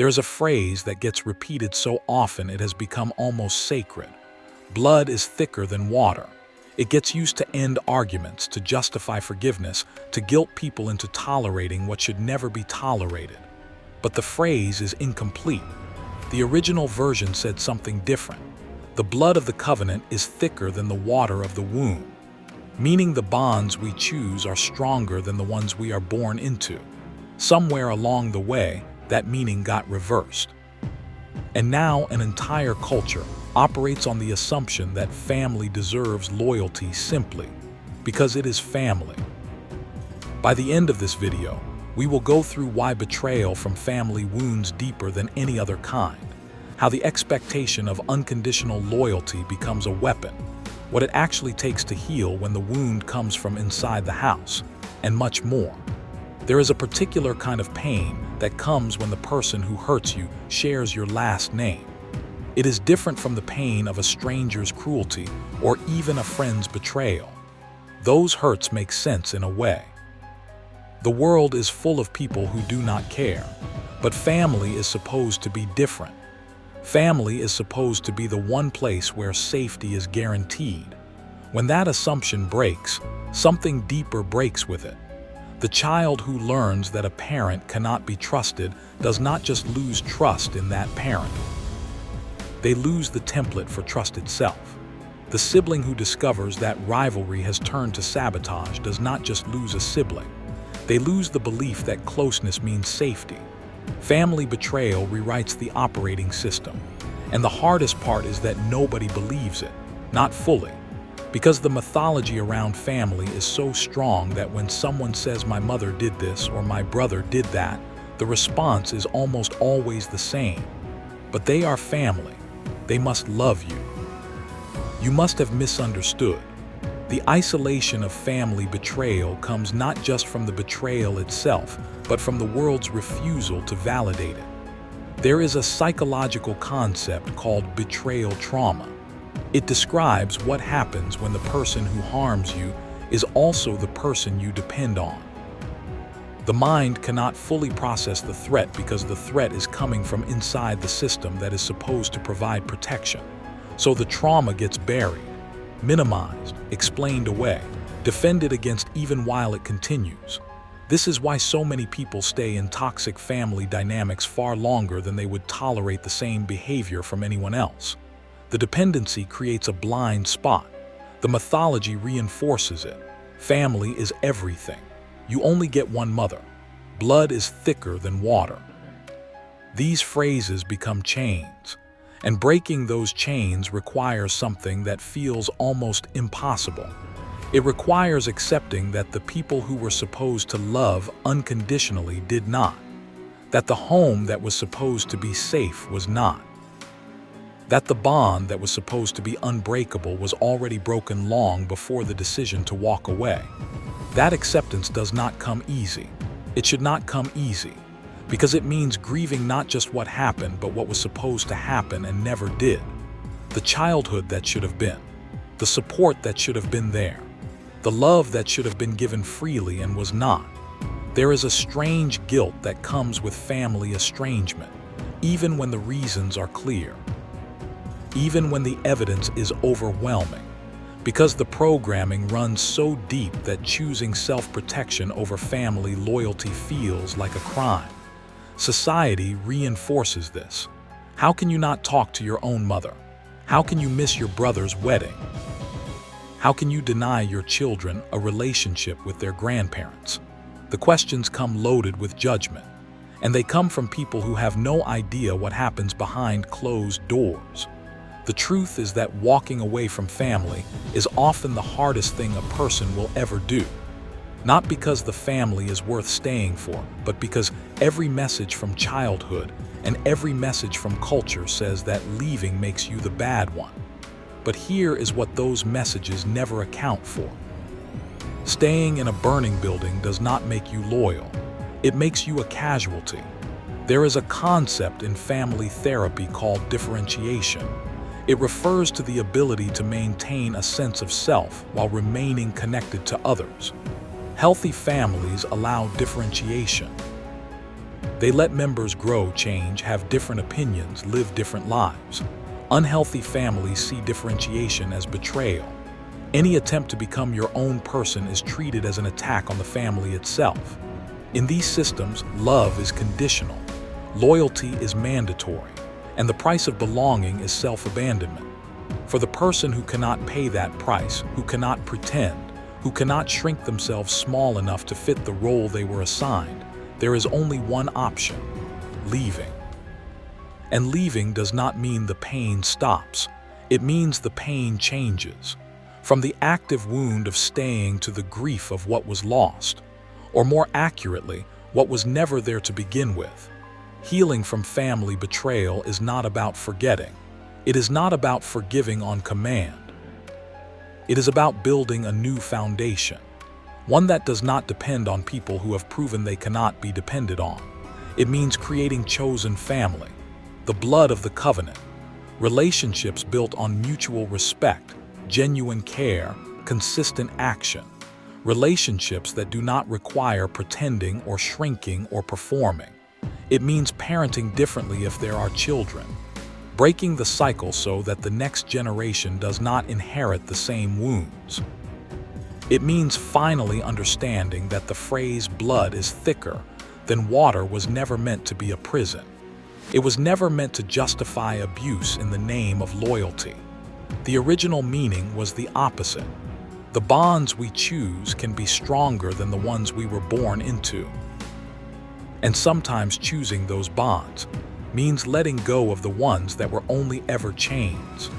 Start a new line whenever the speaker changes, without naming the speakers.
There is a phrase that gets repeated so often it has become almost sacred. Blood is thicker than water. It gets used to end arguments, to justify forgiveness, to guilt people into tolerating what should never be tolerated. But the phrase is incomplete. The original version said something different. The blood of the covenant is thicker than the water of the womb, meaning the bonds we choose are stronger than the ones we are born into. Somewhere along the way, that meaning got reversed. And now an entire culture operates on the assumption that family deserves loyalty simply because it is family. By the end of this video, we will go through why betrayal from family wounds deeper than any other kind, how the expectation of unconditional loyalty becomes a weapon, what it actually takes to heal when the wound comes from inside the house, and much more. There is a particular kind of pain that comes when the person who hurts you shares your last name. It is different from the pain of a stranger's cruelty or even a friend's betrayal. Those hurts make sense in a way. The world is full of people who do not care, but family is supposed to be different. Family is supposed to be the one place where safety is guaranteed. When that assumption breaks, something deeper breaks with it. The child who learns that a parent cannot be trusted does not just lose trust in that parent. They lose the template for trust itself. The sibling who discovers that rivalry has turned to sabotage does not just lose a sibling. They lose the belief that closeness means safety. Family betrayal rewrites the operating system. And the hardest part is that nobody believes it, not fully. Because the mythology around family is so strong that when someone says my mother did this or my brother did that, the response is almost always the same. But they are family. They must love you. You must have misunderstood. The isolation of family betrayal comes not just from the betrayal itself, but from the world's refusal to validate it. There is a psychological concept called betrayal trauma. It describes what happens when the person who harms you is also the person you depend on. The mind cannot fully process the threat because the threat is coming from inside the system that is supposed to provide protection. So the trauma gets buried, minimized, explained away, defended against even while it continues. This is why so many people stay in toxic family dynamics far longer than they would tolerate the same behavior from anyone else. The dependency creates a blind spot. The mythology reinforces it. Family is everything. You only get one mother. Blood is thicker than water. These phrases become chains, and breaking those chains requires something that feels almost impossible. It requires accepting that the people who were supposed to love unconditionally did not, that the home that was supposed to be safe was not, that the bond that was supposed to be unbreakable was already broken long before the decision to walk away. That acceptance does not come easy. It should not come easy, because it means grieving not just what happened, but what was supposed to happen and never did. The childhood that should have been, the support that should have been there, the love that should have been given freely and was not. There is a strange guilt that comes with family estrangement, even when the reasons are clear. Even when the evidence is overwhelming, because the programming runs so deep that choosing self-protection over family loyalty feels like a crime. Society reinforces this. How can you not talk to your own mother? How can you miss your brother's wedding? How can you deny your children a relationship with their grandparents? The questions come loaded with judgment, and they come from people who have no idea what happens behind closed doors. The truth is that walking away from family is often the hardest thing a person will ever do. Not because the family is worth staying for, but because every message from childhood and every message from culture says that leaving makes you the bad one. But here is what those messages never account for. Staying in a burning building does not make you loyal. It makes you a casualty. There is a concept in family therapy called differentiation. It refers to the ability to maintain a sense of self while remaining connected to others. Healthy families allow differentiation. They let members grow, change, have different opinions, live different lives. Unhealthy families see differentiation as betrayal. Any attempt to become your own person is treated as an attack on the family itself. In these systems, love is conditional, loyalty is mandatory, and the price of belonging is self-abandonment. For the person who cannot pay that price, who cannot pretend, who cannot shrink themselves small enough to fit the role they were assigned, there is only one option: leaving. And leaving does not mean the pain stops. It means the pain changes. From the active wound of staying to the grief of what was lost, or more accurately, what was never there to begin with. Healing from family betrayal is not about forgetting. It is not about forgiving on command. It is about building a new foundation, one that does not depend on people who have proven they cannot be depended on. It means creating chosen family, the blood of the covenant, relationships built on mutual respect, genuine care, consistent action, relationships that do not require pretending or shrinking or performing. It means parenting differently if there are children, breaking the cycle so that the next generation does not inherit the same wounds. It means finally understanding that the phrase blood is thicker than water was never meant to be a prison. It was never meant to justify abuse in the name of loyalty. The original meaning was the opposite. The bonds we choose can be stronger than the ones we were born into. And sometimes choosing those bonds means letting go of the ones that were only ever chains.